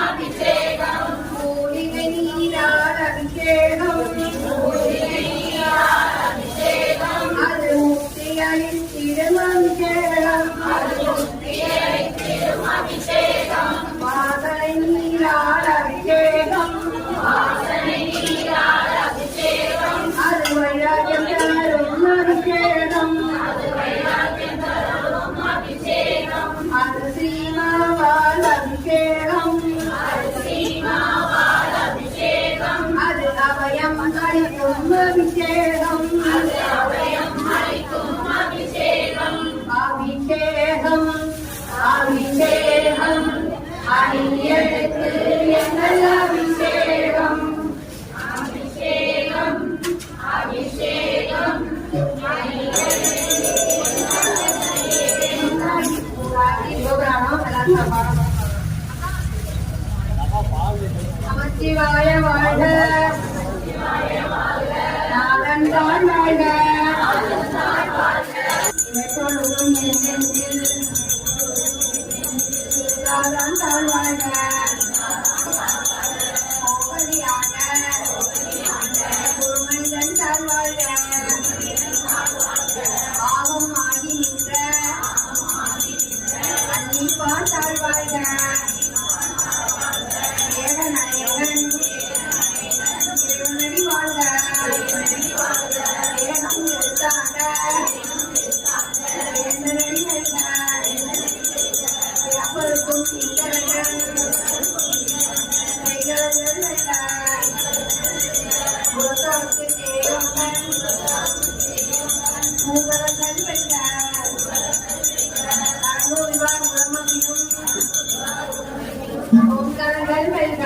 அபிஷேகம் நீரால் அபிஷேகம் அது வைராக்கியம் தரும் அபிஷேகம் அது சீமாவால் அபிஷேகம் அது அபயம் அளிக்கும் அபிஷேகம் அபிஷேகம் அபிஷேகம் அணியெடுத்து எங்கள் அபிஷேகம் அபிஷேகம் அபிஷேகம் நமச்சிவாய வாழ்க நாதன்தான் வாழ்க வாழ்க குருமனிதன் தாழ் வாழ்க பாவம் ஆகி நின்ற அன்னிப்பான் தாழ் வாழ்க ஏகநாயகன் திருநடி வாழ்க ஏகம் எடுத்தாண்ட எந்தனடி வெல்க அப்பருக்கும் சிந்தரங்கள் கைகளர்கள் வெல்க புறத்தவர்க்கு தேவங்கள் மூவரங்கள் வெல்க அனுபவிவார் பிரம்மவியும் ஓம்காரங்கள் வெல்க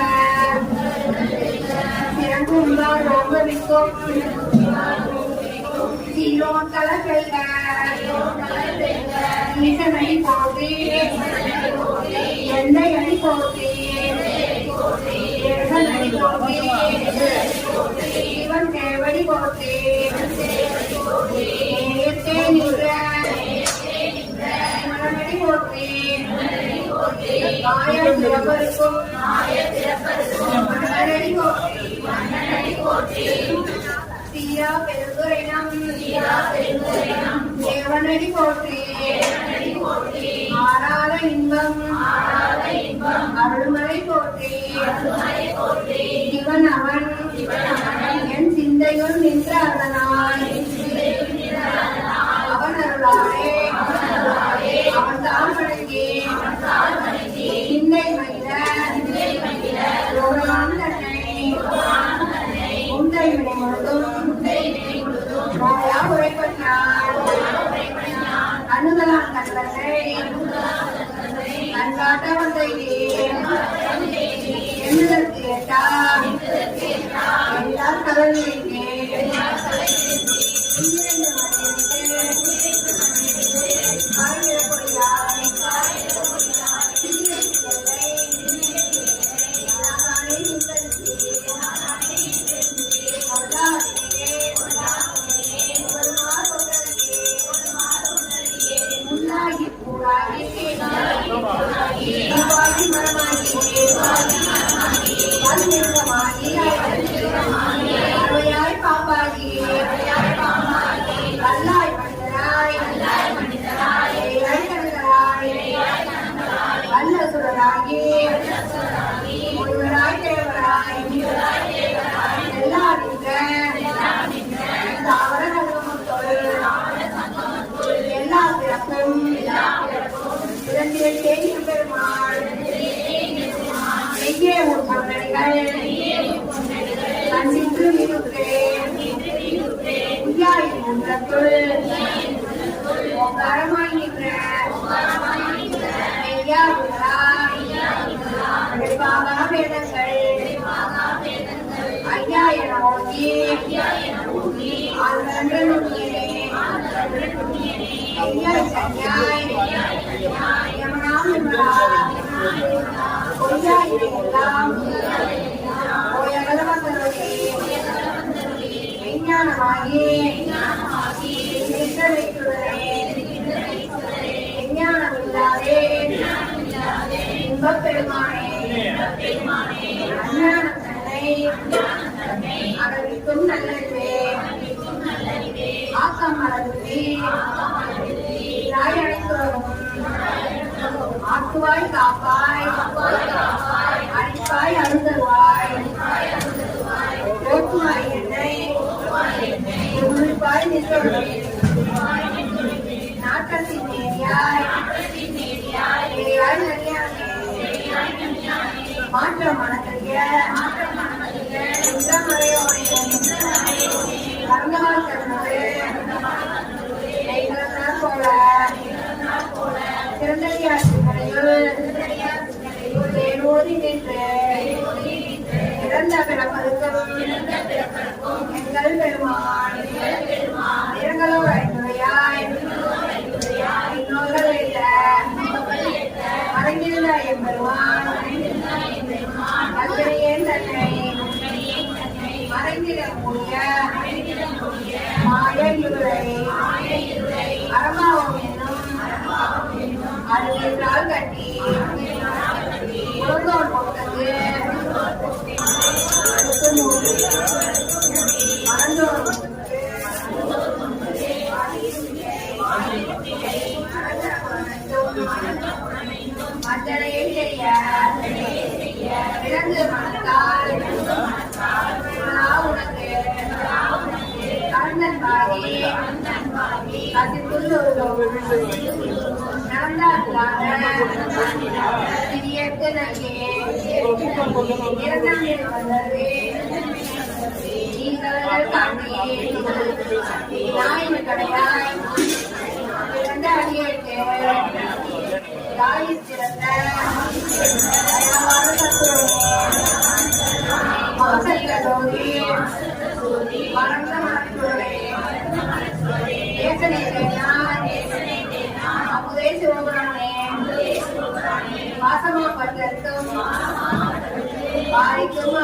திறங்குள்ளார் ரோகவிக்கும் சீரோன் கலர் வெல்க ஈசனை போற்றி எந்தை அடி போற்றி ஏகனடி போற்றி சிவன் தேவடி போற்றி நேயத்தே நின்ற மனமடி போற்றி காய திறப்பருக்கும் மன்னரடி போற்றி தீரா பெருந்துரைனம் தேவனடி போற்றி ஆராத இன்பம் அருள்மலை போற்றி சிவன் அவன் என் சிந்தையுள் நின்ற அதனாய் அவன் அருளாரே அவன் தான் வணங்கி சிந்தை மகிழ ரோகான் தன்னை உந்தை வினை முழுதும் நோயா உரைப்பட்டான் அனுதலான் கண்களை கண்காட்ட வந்தையே எண்ணுதற்கு ஏற்றா எல்லா கலவிலே பெருமாள் எங்கே ஒரு பொன்னடிகள் கண்ணின்று இருக்கிறேன் உய்யாயின் முன்றத்துள் ஓங்காரமாய் நின்ற வேதங்கள் ஐயா என ஓங்கி ஆழ்ந்த நுண்ணியனே ஐயாய் சன்யாய் யமனாம் நிமலா பொய்யாய் எல்லாம் ஓயகல வந்தவரே விஞ்ஞானமாகி விஞ்ஞானமில்லாதே இன்பப் பெருமானே அஞ்ஞானம் தன்னை அறிவிக்கும் நல்லறிவே ஆக்கம் மறந்து அனைத்துலகும் ஆக்குவாய் காப்பாய் அடிப்பாய் மாற்றம் மனத்தைய கருணால் கருணவே போல சிறந்தடியாற்று கரையுள் தேனோதி நின்று இறந்த பிறப்பருக்கும் எங்கள் பெருமான் இரங்களோர் ஐந்துரையாய் இன்னொருகள் வைத்த மறைந்திருந்த எம்பெருமான் கல்வினையேன் தன்னை மறைந்திட கூடிய மாய இருளை அறமாவும் என்னும் அருவியலால் கட்டி உலகோர் போட்டது மறந்தோர் மற்றனையை செய்ய விலங்கு மனத்தால் உனக்கு கண்ணன் பாகி நடந்தார்களாக சிறியற்கு நல்கே இரண்டாம் வந்தது நீங்கள் காட்டி நாயின் கடையாய் இரண்டு அடியேற்று தாய் சிறந்த மோசடி மறந்த மனத்துறை ஏசனை அமுதே சிவபுராணே வாசமா பட்டத்தும் பாரிக்கும்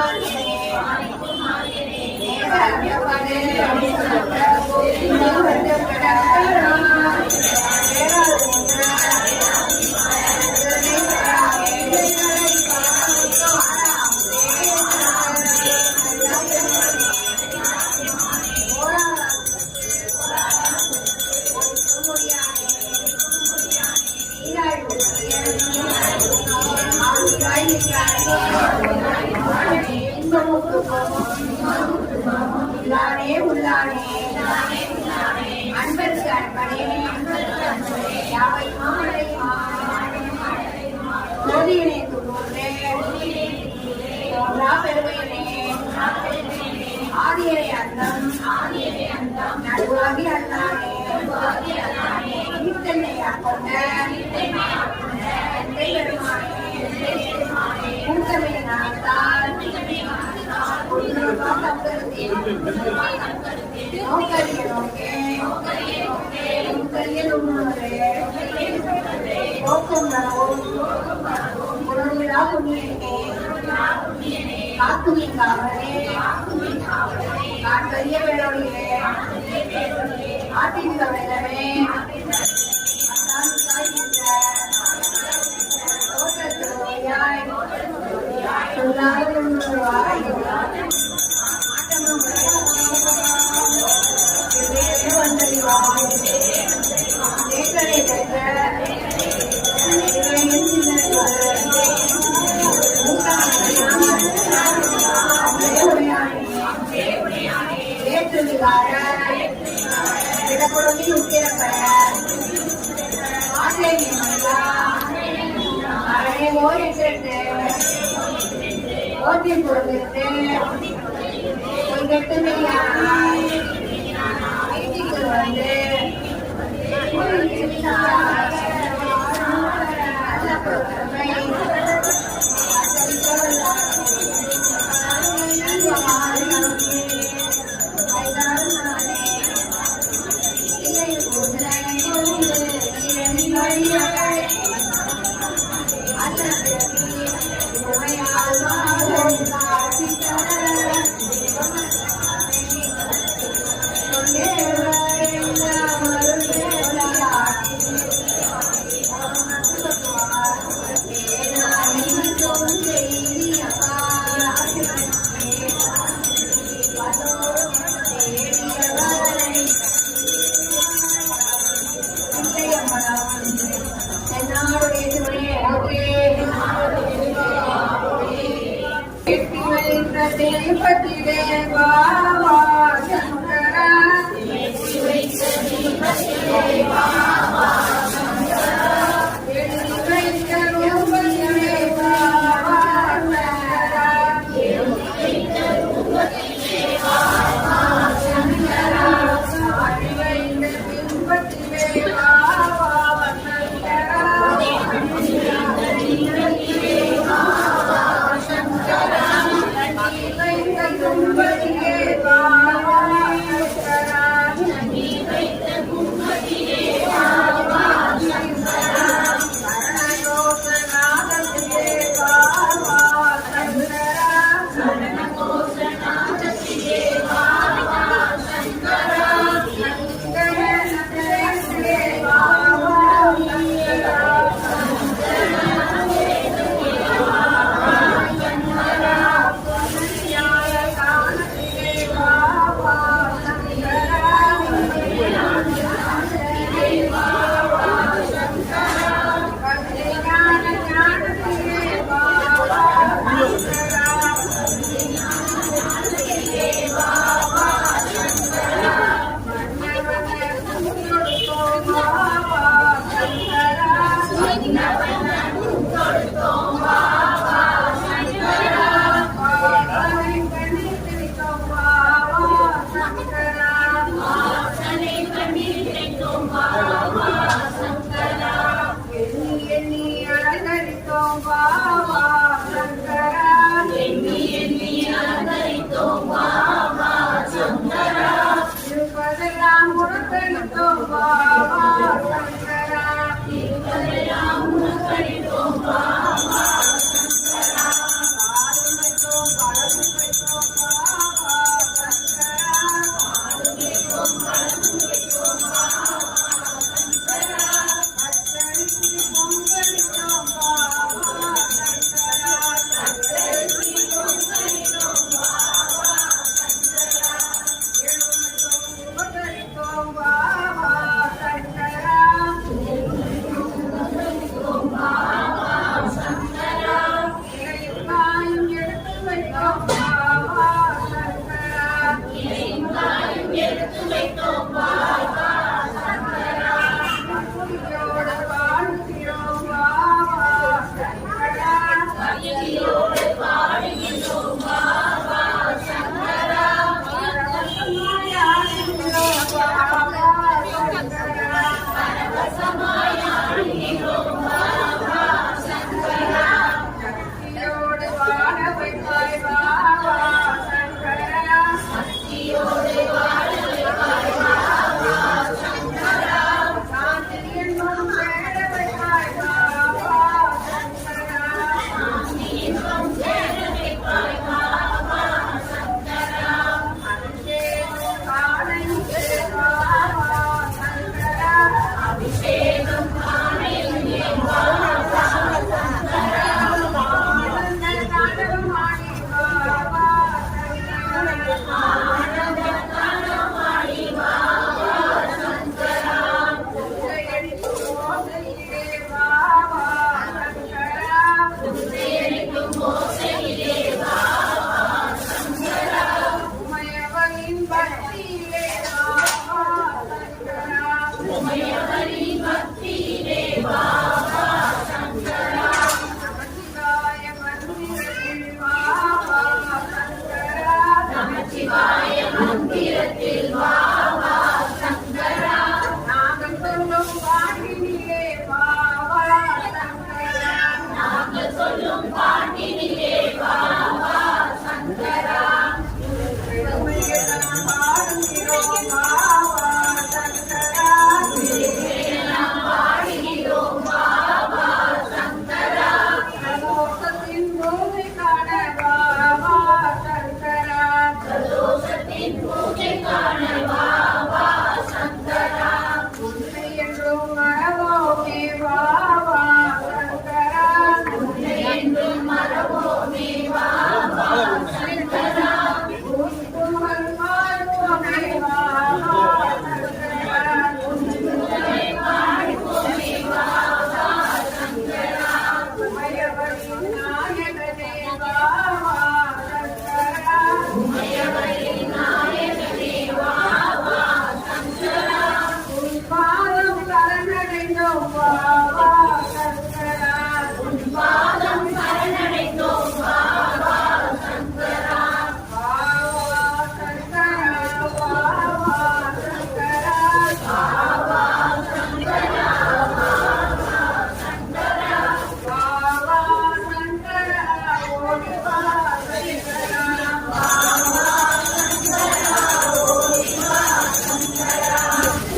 உள்ளானே அன்பருக்கு அன்பனே யாவை மாமலையுமா ஜோதியனே துணூரே பெருமையனே ஆதியனை அந்தம் நடுவாகி அல்லானே ஈத்தனை கொண்ட மூத்தமையினால் நோக்கரிய நோக்கே நோக்கம் நலவும் உணர்விழா புண்ணியனே காத்துமின் காவலே காட்கரிய வேளொழியே ஆட்டின் கவலமே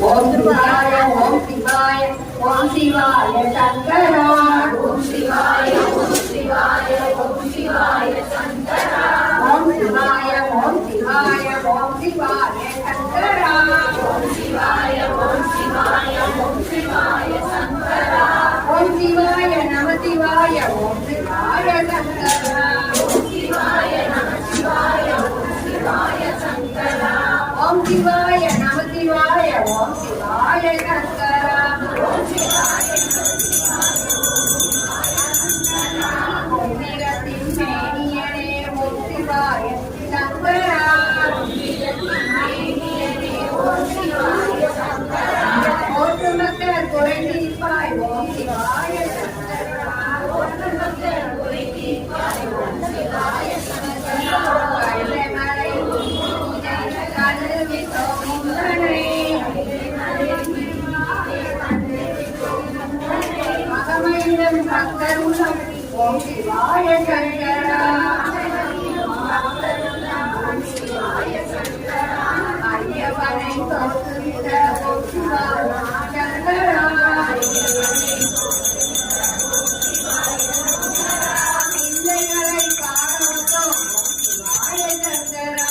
ஓம் சிவாய ஓம் சிவாய ஓம் சிவாய சங்கரா ஓம் சிவாய ஓம் சிவாய ஓம் சிவாய சங்கரா ஓம் சிவாய ஓம் சிவாய ஓம் சிவாய சங்கரா ஓம் சிவாய ஓம் சிவாய ஓம் சிவாய சங்கரா ஓம் சிவாய நம சிவாய ஓம் சிவாய சங்கரா ஓம் சிவாய நம சிவாய ஓம் சிவாய சங்கரா ஓம் சிவாய நம சிவாய ஓம் சிவாய சங்கரா ஓம் சிவாய நம சிவாய ஓம் சிவாய சங்கரா ஓம் வீரத்தின் மேனியனே ஓம் சிவாய சங்கரா ஓம் வீரத்தின் மேனியனே ஓம் சிவாய சங்கரா ஓட்டு மக்கள் குறை தீர்ப்பாய் ஓம் சிவாய சங்கரா ஓட்டு மக்கள் குறை தீர்ப்பாய் ஓம் சிவாய சங்கரா மலை கல்வி மகமையிலும் சங்கருளம் ஓம் சிவாய சங்கரா ஐயப்பனை தோற்றுவித்த ஓம் சிவாய சங்கரா பிள்ளைகளை பாடவத்தோம் ஓம் சிவாய சங்கரா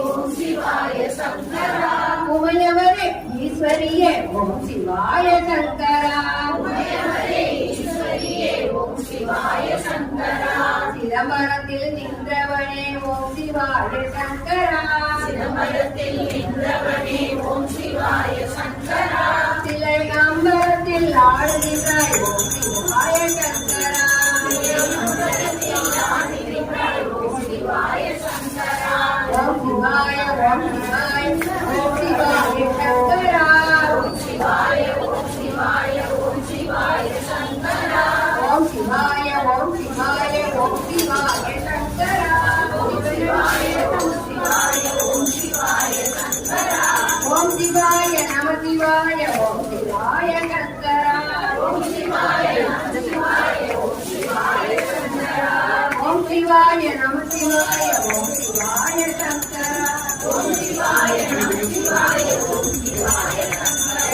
ஓம் சிவாய சங்கரா உமையவரே ஈஸ்வரியே ஓம் சிவாய சங்கரா உமையவரே ஈஸ்வரியே ஓம் சிவாய சங்கரா சிதம்பரத்தில் நின்றவனே ஓம் சிவாய சங்கரா சிதம்பரத்தில் நின்றவனே ஓம் சிவாய சங்கரா சிலை அம்பரத்தில் ஆடுகிறாய் ஓம் சிவாய சங்கரா அம்பரத்தில் ஆடுகிறாய் ஓம் சிவாய சங்கரா ஓம் சிவாய ஓம் சிவாய ஓம் சிவாய சங்கரா ஓம் சிவாய ஓம் சிவாய ஓம் சிவாய சங்கரா ஓம் சிவாய ஓம் சிவாய ஓம் சிவாய சங்கரா ஓம் சிவாய ஓம் சிவாய ஓம் சிவாய சங்கரா ஓம் சிவாய நம சிவாய ஓம் சிவாய சங்கரா ஓம் சிவாய நம சிவாய ஓம் சிவாய சங்கரா ஓம் சிவாய நம சிவாய ஓம் சிவாய சங்கரா ஓம் சிவாய நம சிவாய ஓம் சிவாய சங்கரா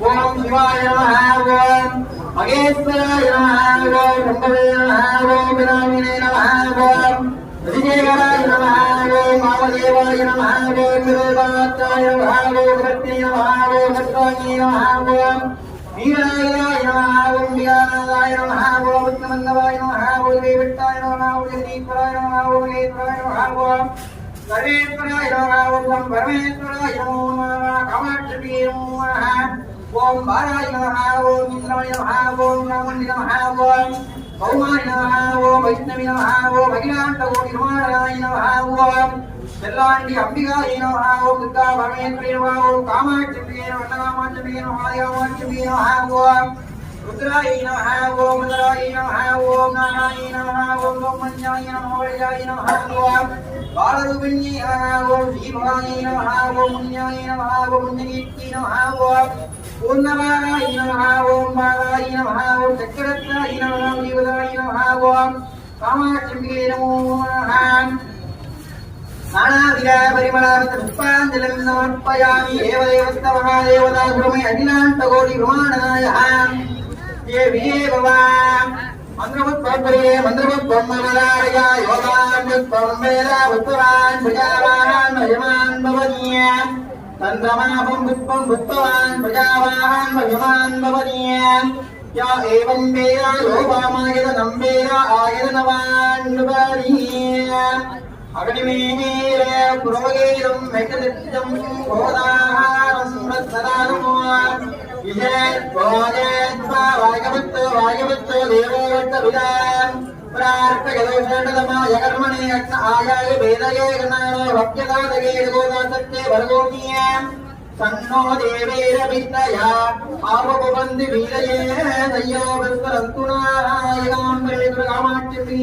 ओम शिवाय नमः ओम महेश्वराय नमः ओम शंभवे नमः ओम विनामिने नमः ओम ऋषिकेशराय नमः ओम महादेवाय नमः ओम विरोधात्ताय नमः ओम भक्ति नमः ओम भक्ताय नमः ओम वीराय नमः ओम व्यानाय नमः ओम उत्तमंगवाय नमः ओम देवताय नमः ओम जगदीश्वराय नमः ओम लेश्वराय नमः ओम सर्वेश्वराय नमः ओम परमेश्वराय नमः कामाक्षी नमः ओम बालाय नमः ओम इंद्राय नमः ओम रामण्य नमः ओम कौमाय नमः ओम वैष्णवी नमः ओम अखिलाण्डकोटिब्रह्माण्डाय नमः ओम செல்லாண்டி அம்பிகாய நமஹ ஓம் துர்கா பரமேஸ்வரி நமஹ ஓம் காமாட்சி நமஹ காமாட்சி நமஹ காமாட்சி நமஹ ஓம் ருத்ராய நமஹ ஓம் ருத்ராய நமஹ ஓம் நாராய நமஹ ஓம் லோமஞ்சாய நமஹ வழியாய நமஹ ஓம் பாலரூபிண்யே நமஹ ஓம் ஸ்ரீபவாய நமஹ ஓம் முன்யாய நமஹ ஓம் முன்யகீர்த்தி நமஹ ஓம் பூர்ணமாராய நமஹ ஓம் பாலாய நமஹ ஓம் சக்கரத்ராய நமஹ ஓம் ஜீவதாய நமஹ ஓம் காமாட்சி நமோ நமஹ नानाविधा परिमलापुष्पाञ्जलिं समर्पयामि देवदेवस्तवः देवतागुरुमे अखिलाण्डकोटिब्रह्माण्डाय देवी भवान् मन्त्रमुत्पत्तये मन्त्रमुत्पन्नमदारय योगान्मुत्पं वेद पुत्रवान् प्रजावान् भजमान् भवनीय तन्द्रमापं पुष्पं पुष्पवान् प्रजावान् भजमान् भवनीय या एवं वेद योगामायतनं वेद आयतनवान् भवनीय अग्निमेर पुरोगेरं मेकलितं गोदाहारं रत्सदानमो विजयत् वायवत्तो देवोत्तविदां प्रार्थयदोषणतमाय कर्मणे आयाय वेदये गणानो भक्त्यदातये गोदासत्ये भरगोमीय सन्नो देवेर विद्मया आवबन्धि वीरये दय्यो विस्मरन्तु नारायणां कामाक्षी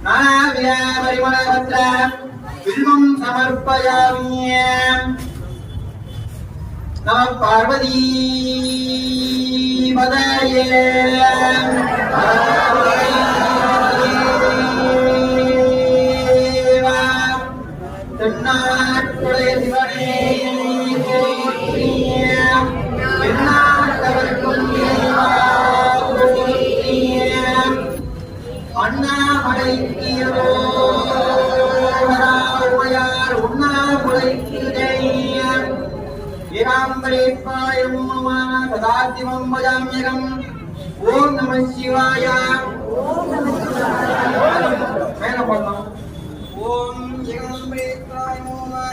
नानाविधा परिमलपत्र बिल्वं समर्पयामि नमः पार्वती पदये தென்னாட்டுடைய சிவனே போற்றி தென்னாட்டவர்க்கும் இறைவா போற்றி அண்ணாமலைக்கியோ உமையார் உண்ணாமுலைக்கு ஏகாம்பரேஸ்வராய நமः சதாசிவம் வதாம்யகம் ஓம் நம சிவாய மேல போடணும் ஓம் ஏகாம்பரேஸ்வராய நமः